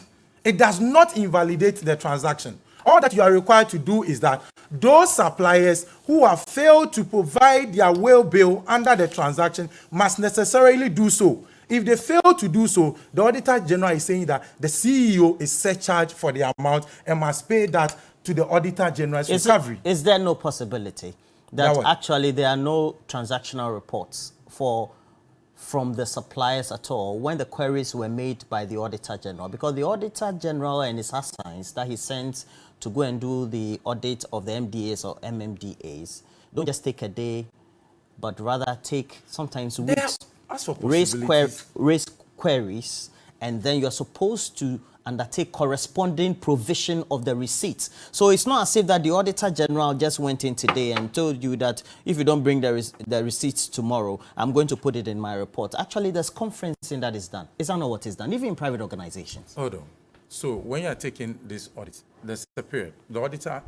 it does not invalidate the transaction. All that you are required to do is that those suppliers who have failed to provide their way bill under the transaction must necessarily do so. If they fail to do so, the Auditor General is saying that the CEO is surcharged for the amount and must pay that to the Auditor General's recovery. Is there no possibility that actually there are no transactional reports from the suppliers at all when the queries were made by the Auditor General? Because the Auditor General and his assigns that he sent to go and do the audit of the MDAs or MMDAs, don't just take a day, but rather take sometimes There weeks, are- as for raise possibilities, queries, and then you're supposed to undertake corresponding provision of the receipts. So it's not as if that the Auditor General just went in today and told you that if you don't bring the receipts tomorrow, I'm going to put it in my report. Actually, there's conferencing that is done. Is that not what is done? Even in private organizations. Hold on. So when you are taking this audit, there's a period. The auditor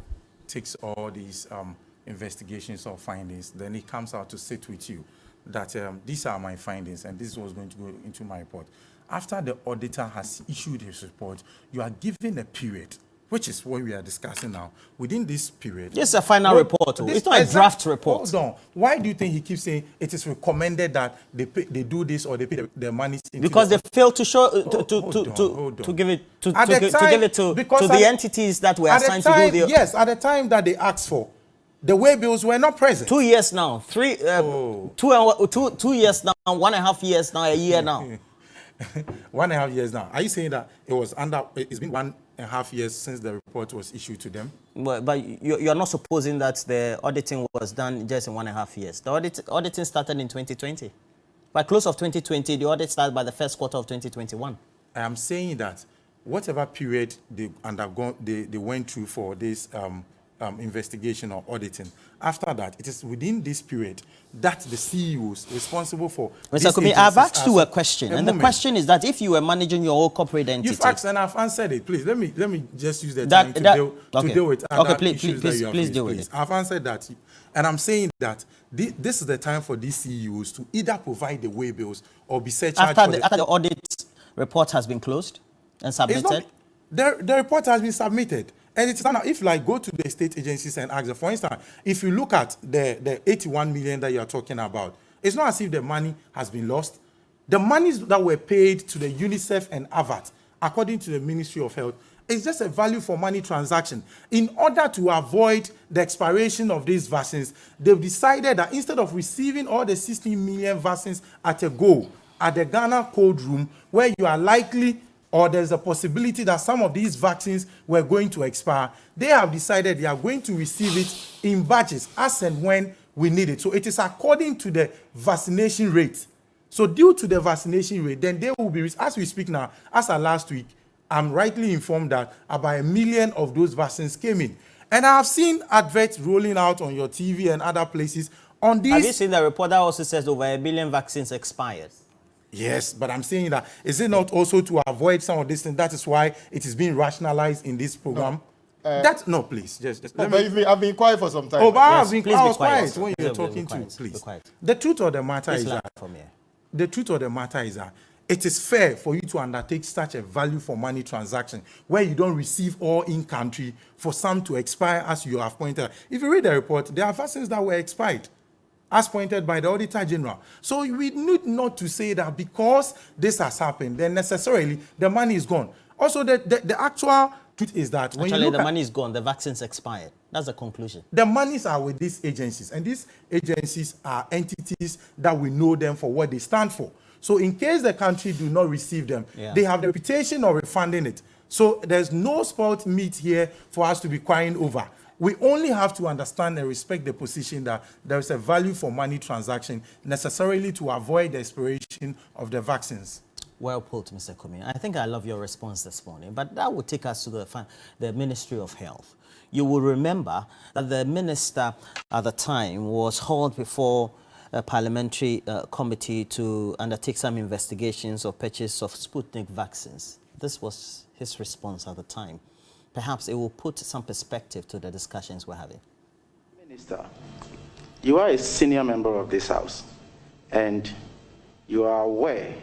takes all these investigations or findings, then he comes out to sit with you that these are my findings and this is what's going to go into my report. After the auditor has issued his report, you are given a period, which is what we are discussing now. Within this period... This is a final report. It's not a draft report. Hold on. Why do you think he keeps saying it is recommended that they do this or they pay the money? Because they failed to show to give it to the entities that were assigned to do the... Yes, at the time that they asked for, the way bills were not present. 2 years now, 2 years now, 1.5 years now, a year now. 1.5 years now. Are you saying that it's been 1.5 years since the report was issued to them? But you're not supposing that the auditing was done just in 1.5 years. The auditing started in 2020. By close of 2020, the audit started by the first quarter of 2021. I am saying that whatever period they went through for this investigation or auditing, after that, it is within this period that the CEOs responsible for... Mr. Kumi, I've asked you a question, and the question is that if you were managing your whole corporate entity... You've asked and I've answered it. Please, let me just use the time to deal with other issues that you have raised. Deal with it. I've answered that. And I'm saying that this is the time for these CEOs to either provide the way bills or be surcharged after the audit report has been closed and submitted? The report has been submitted. And it's not, if like go to the state agencies and ask them, for instance, if you look at the 81 million that you're talking about, it's not as if the money has been lost. The monies that were paid to the UNICEF and AVAT, according to the Ministry of Health, is just a value for money transaction. In order to avoid the expiration of these vaccines, they've decided that instead of receiving all the 16 million vaccines at a go at the Ghana cold room, where you are likely or there's a possibility that some of these vaccines were going to expire, they have decided they are going to receive it in batches as and when we need it. So it is according to the vaccination rate. So due to the vaccination rate, then they will be, as we speak now, as of last week, I'm rightly informed that about 1 million of those vaccines came in. And I have seen adverts rolling out on your TV and other places on these... Have you seen the report that also says over 1 billion vaccines expired? Yes, but I'm saying that, is it not also to avoid some of these things? That is why it is being rationalized in this program. No, please. Just I've been quiet for some time. Oh, but yes, I was quiet when you were talking to. Please. The truth of the matter is that it is fair for you to undertake such a value for money transaction where you don't receive all in country for some to expire, as you have pointed out. If you read the report, there are vaccines that were expired, as pointed by the Auditor General. So we need not to say that because this has happened, then necessarily the money is gone. Also, the actual truth is that when actually the money is gone, the vaccines expired. That's the conclusion. The monies are with these agencies, and these agencies are entities that we know them for what they stand for. So in case the country do not receive them, they have the reputation of refunding it. So there's no spoiled meat here for us to be crying over. We only have to understand and respect the position that there is a value for money transaction necessarily to avoid the expiration of the vaccines. Well put, Mr. Kumi. I think I love your response this morning, but that would take us to the Ministry of Health. You will remember that the minister at the time was hauled before a parliamentary committee to undertake some investigations of purchase of Sputnik vaccines. This was his response at the time. Perhaps it will put some perspective to the discussions we're having. Minister, you are a senior member of this House, and you are aware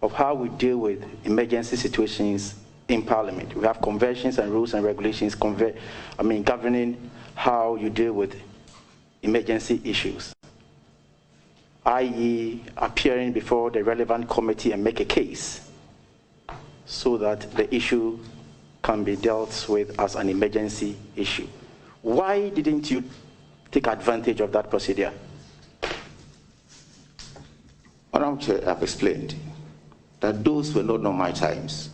of how we deal with emergency situations in Parliament. We have conventions and rules and regulations governing how you deal with emergency issues, i.e. appearing before the relevant committee and make a case so that the issue can be dealt with as an emergency issue. Why didn't you take advantage of that procedure? Madam Chair, I've explained that those were not normal times,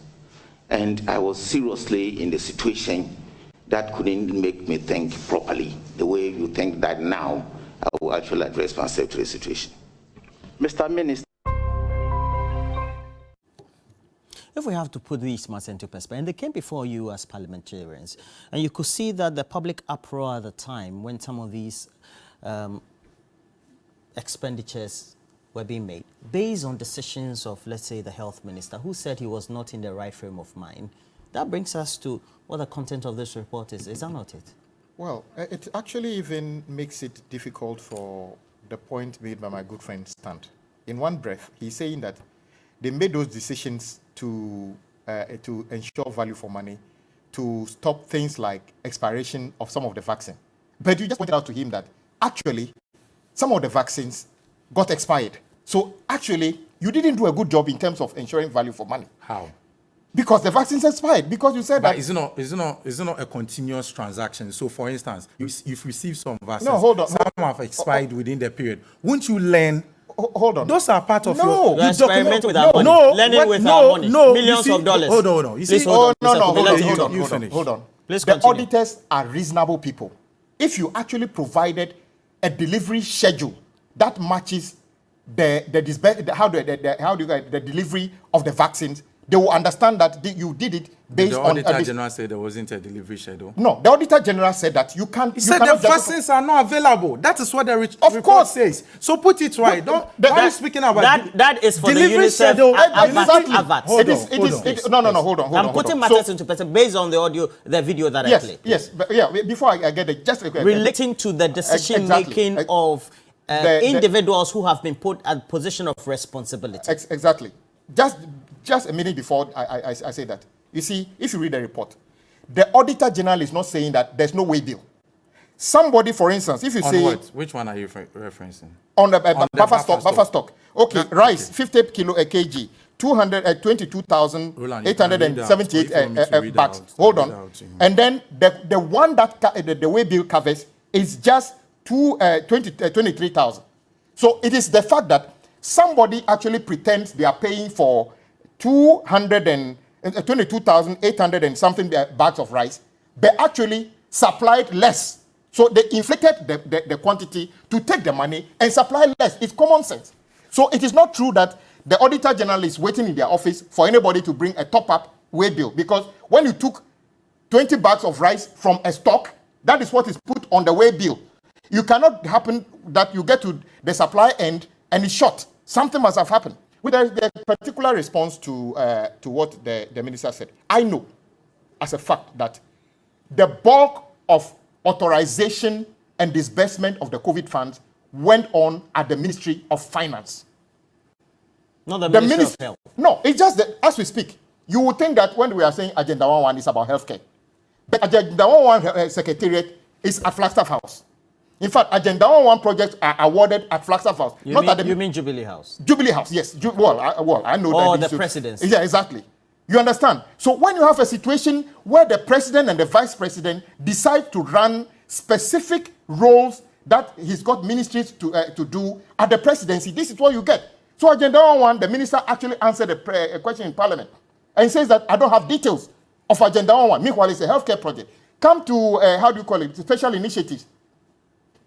and I was seriously in the situation that couldn't make me think properly the way you think that now. I will actually address myself to the situation. Mr. Minister. If we have to put these matters into perspective, and they came before you as parliamentarians, and you could see that the public uproar at the time when some of these expenditures were being made, based on decisions of, let's say, the health minister, who said he was not in the right frame of mind. That brings us to what the content of this report is. Is that not it? Well, it actually even makes it difficult for the point made by my good friend Stant. In one breath, he's saying that they made those decisions to ensure value for money, to stop things like expiration of some of the vaccine. But you just pointed out to him that actually some of the vaccines got expired. So actually, you didn't do a good job in terms of ensuring value for money. How? Because the vaccines expired. Because you said but that. Is it not a continuous transaction? So, for instance, you've received some vaccines. No, hold on. Some have expired within the period. Won't you learn? Hold on. Those are part of No. your Experiment with our money. Learning with our money. Millions of dollars. Hold on. You see, Please hold Hold on. Please the continue. auditors are reasonable people. If you actually provided a delivery schedule that matches the delivery of the vaccines, they will understand that you did it based on. The Auditor General said there wasn't a delivery schedule. No, the Auditor General said that you can't. He said the vaccines are not available. That is what the report says. So put it right. Why are you speaking about that is for delivery the UNICEF schedule? Exactly. Hold on. I'm putting matters into perspective based on the audio, the video that I played. Yes, but before I get it, just relating to the decision making of individuals who have been put at position of responsibility. Exactly. Just a minute before I say that. You see, if you read the report, the Auditor General is not saying that there's no way bill. Somebody, for instance, if you say... What? Which one are you referencing? On the buffer stock. Okay, rice, 50 kg, 22,878 bags. Hold on. And then the one that the way bill covers is just 23,000. So it is the fact that somebody actually pretends they are paying for 22,800 and something bags of rice, but actually supplied less. So they inflated the quantity to take the money and supply less. It's common sense. So it is not true that the Auditor General is waiting in their office for anybody to bring a top-up way bill, because when you took 20 bags of rice from a stock, that is what is put on the way bill. You cannot happen that you get to the supply end and it's short. Something must have happened. With a particular response to what the minister said, I know as a fact that the bulk of authorization and disbursement of the COVID funds went on at the Ministry of Finance. Not the Ministry of Health. No, it's just that as we speak, you would think that when we are saying Agenda 11 is about healthcare, but Agenda 11 Secretariat is at Flagstaff House. In fact, Agenda 11 projects are awarded at Flagstaff House. You mean Jubilee House? Jubilee House, yes. I know that. Or the presidency. Yeah, exactly. You understand? So when you have a situation where the president and the vice president decide to run specific roles that he's got ministries to do at the presidency, this is what you get. So Agenda 11, the minister actually answered a question in Parliament and says that I don't have details of Agenda 11. Meanwhile, it's a healthcare project. Come to, special initiatives.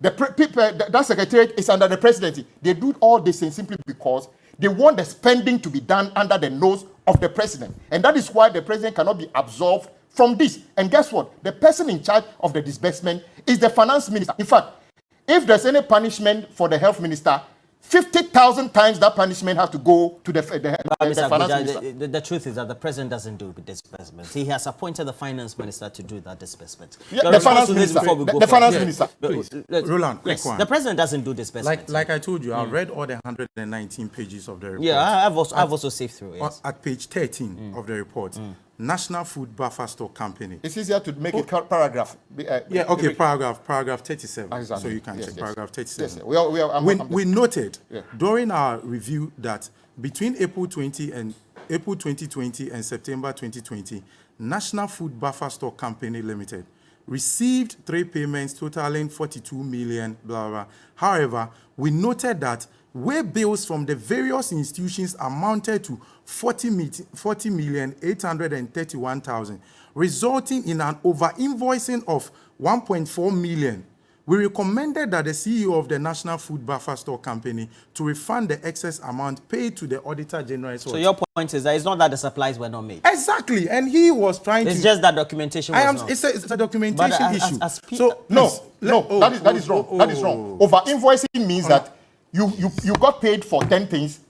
That secretariat is under the presidency. They do all this things simply because they want the spending to be done under the nose of the president. And that is why the president cannot be absolved from this. And guess what? The person in charge of the disbursement is the finance minister. In fact, if there's any punishment for the health minister, 50,000 times that punishment has to go to the finance minister. The truth is that the president doesn't do disbursements. He has appointed the finance minister to do that disbursement. Yeah, the finance minister. The finance minister. Please, Roland, quick one. The president doesn't do disbursements. Like I told you, I've read all the 119 pages of the report. Yeah, I've also sifted through it. At page 13 of the report, National Food Buffer Stock Company. It's easier to make a paragraph. Paragraph 37. Exactly. So you can check paragraph 37. Yes. We noted during our review that between April 2020 and September 2020, National Food Buffer Stock Company Limited received 3 payments totaling 42 million, blah, blah. However, we noted that way bills from the various institutions amounted to 40,831,000, resulting in an over-invoicing of 1.4 million. We recommended that the CEO of the National Food Buffer Store Company to refund the excess amount paid to the Auditor General. So your point is that it's not that the supplies were not made. Exactly, and he was trying it's to... It's just that documentation was not. It's a documentation issue. That is wrong. That is wrong. Over-invoicing means that you got paid for 10 things.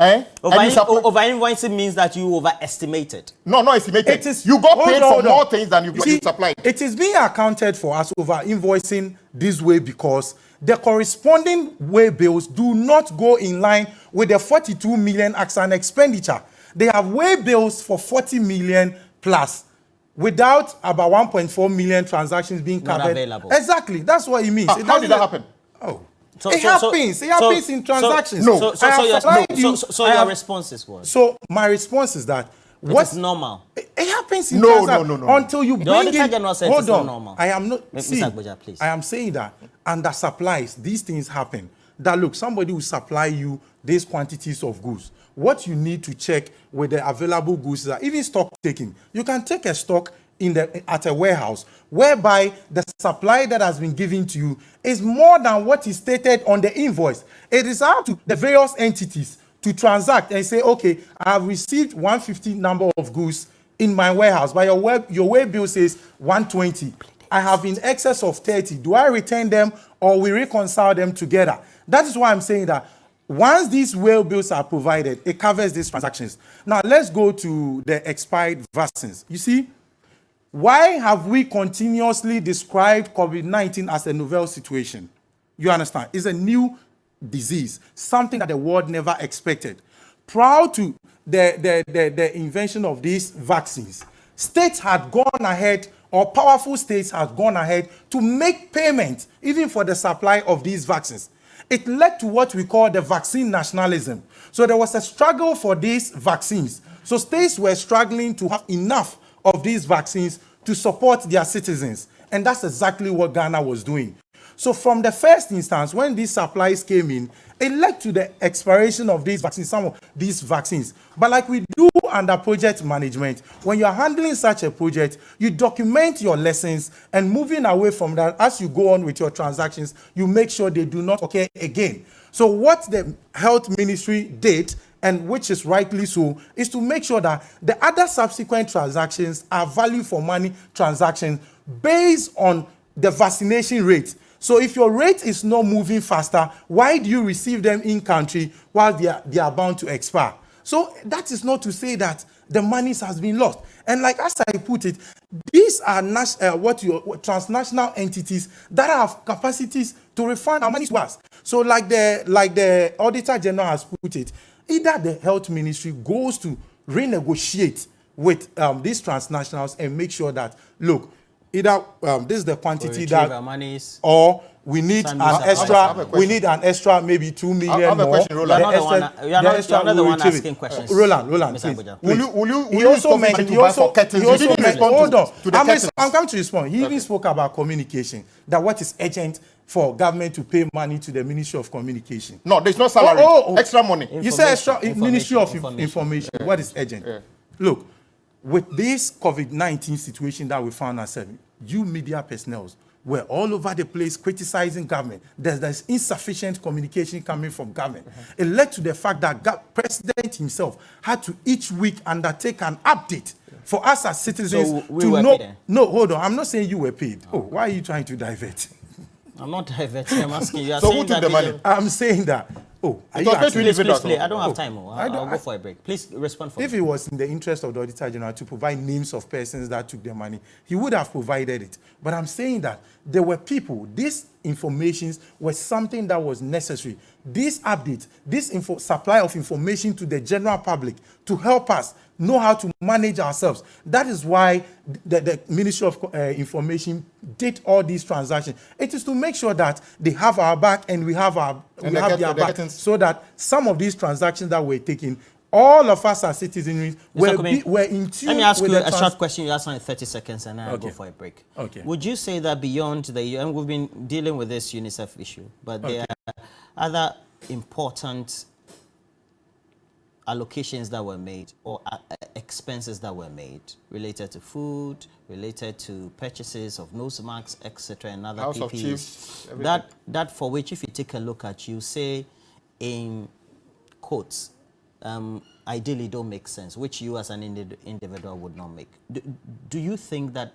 Over-invoicing means that you overestimated. No, not estimated. It is, you got paid for more things than you supplied. It is being accounted for as over-invoicing this way because the corresponding way bills do not go in line with the 42 million as an expenditure. They have way bills for 40 million plus without about 1.4 million transactions being covered. Not available. Exactly. That's what it means. How did that happen? Oh. It happens in transactions. So your response is what? So my response is that what's normal? It happens in transactions until you bring in. Hold on. Normal. I am not. Mr. Agboja, please. I am saying that under supplies, these things happen. That look, somebody will supply you these quantities of goods. What you need to check with the available goods is that even stock taking, you can take a stock at a warehouse whereby the supply that has been given to you is more than what is stated on the invoice. It is up to the various entities to transact and say, okay, I have received 150 number of goods in my warehouse, but your way bill says 120. I have in excess of 30. Do I return them or we reconcile them together? That is why I'm saying that once these way bills are provided, it covers these transactions. Now let's go to the expired vaccines. You see, why have we continuously described COVID-19 as a novel situation? You understand? It's a new disease, something that the world never expected. Prior to the invention of these vaccines, states had gone ahead, or powerful states had gone ahead to make payments even for the supply of these vaccines. It led to what we call the vaccine nationalism. So there was a struggle for these vaccines. So states were struggling to have enough of these vaccines to support their citizens. And that's exactly what Ghana was doing. So from the first instance, when these supplies came in, it led to the expiration of these vaccines, some of these vaccines. But like we do under project management, when you're handling such a project, you document your lessons, and moving away from that, as you go on with your transactions, you make sure they do not occur again. So what the health ministry did, and which is rightly so, is to make sure that the other subsequent transactions are value for money transactions based on the vaccination rate. So if your rate is not moving faster, why do you receive them in country while they are bound to expire? So that is not to say that the money has been lost. And like as I put it, these are transnational entities that have capacities to refund our money to us. So like the Auditor General has put it, either the health ministry goes to renegotiate with these transnationals and make sure that, look, either this is the quantity that, or we need an extra. We need an extra, maybe 2 million more. You're not the one asking questions. Roland, please. Will you? He also mentioned. Hold on. I'm coming to respond. He even spoke about communication. That what is urgent for government to pay money to the Ministry of Communication. No, there's no salary. Extra money. You say extra Ministry of Information. Yeah. What is urgent? Yeah. Look, with this COVID-19 situation that we found ourselves, you media personnel were all over the place criticizing government. There's insufficient communication coming from government. It led to the fact that President himself had to each week undertake an update for us as citizens to know. No, hold on. I'm not saying you were paid. Oh, why are you trying to divert? I'm not diverting. I'm asking you. So who took the money? I'm saying that. Oh, please, I don't have time. I'll go for a break. Please respond for me. If it was in the interest of the Auditor General to provide names of persons that took their money, he would have provided it. But I'm saying that there were people, these informations were something that was necessary. This update, this supply of information to the general public to help us know how to manage ourselves. That is why the Ministry of Information did all these transactions. It is to make sure that they have our back and we have their back, so that some of these transactions that we're taking, all of us as citizens were in tune. Let me ask you a short question. You answer in 30 seconds and then I'll go for a break. Okay. Would you say that beyond the UN, we've been dealing with this UNICEF issue, but there are other important allocations that were made or expenses that were made related to food, related to purchases of nose masks, etc., and other House of PPEs. Chiefs, that for which, if you take a look at, you say in quotes, ideally don't make sense, which you as an individual would not make. Do you think that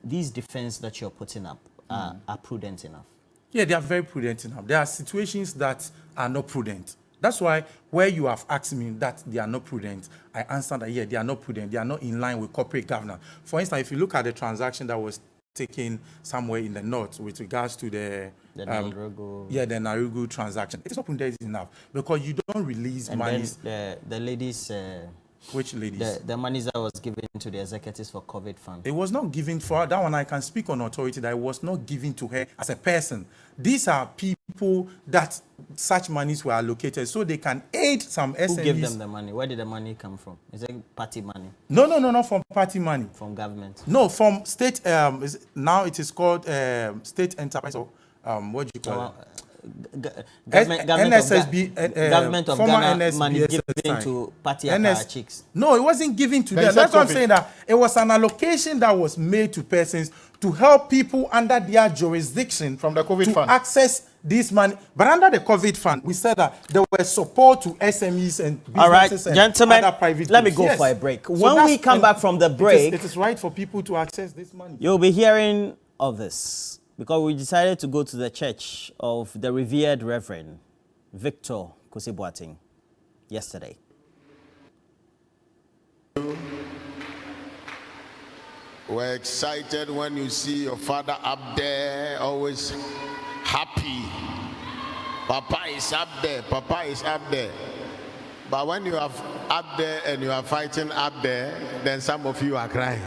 these defense that you're putting up are prudent enough? Yeah, they are very prudent enough. There are situations that are not prudent. That's why where you have asked me that they are not prudent, I answered that, yeah, they are not prudent. They are not in line with corporate governance. For instance, if you look at the transaction that was taken somewhere in the north with regards to the Narugu transaction, it's not prudent enough because you don't release money. The ladies... Which ladies? The monies that was given to the executives for COVID fund. It was not given for her. That one I can speak on authority that it was not given to her as a person. These are people that such monies were allocated so they can aid some SMEs. Who gave them the money? Where did the money come from? Is it party money? No, not from party money. From government? No, from state. Now it is called state enterprise. Or, what do you call it? Government of Ghana NSB money given to party chicks. No, it wasn't given to them. That's what I'm saying, that it was an allocation that was made to persons to help people under their jurisdiction from the COVID fund access this money. But under the COVID fund, we said that there was support to SMEs and businesses. All right, gentlemen, other private let me groups. go for a break. So when we come back from the break, it is right for people to access this money. You'll be hearing of this, because we decided to go to the church of the revered Reverend Victor Kusi-Boateng yesterday. We're excited when you see your father up there, always happy. Papa is up there, Papa is up there. But when you are up there and you are fighting up there, then some of you are crying.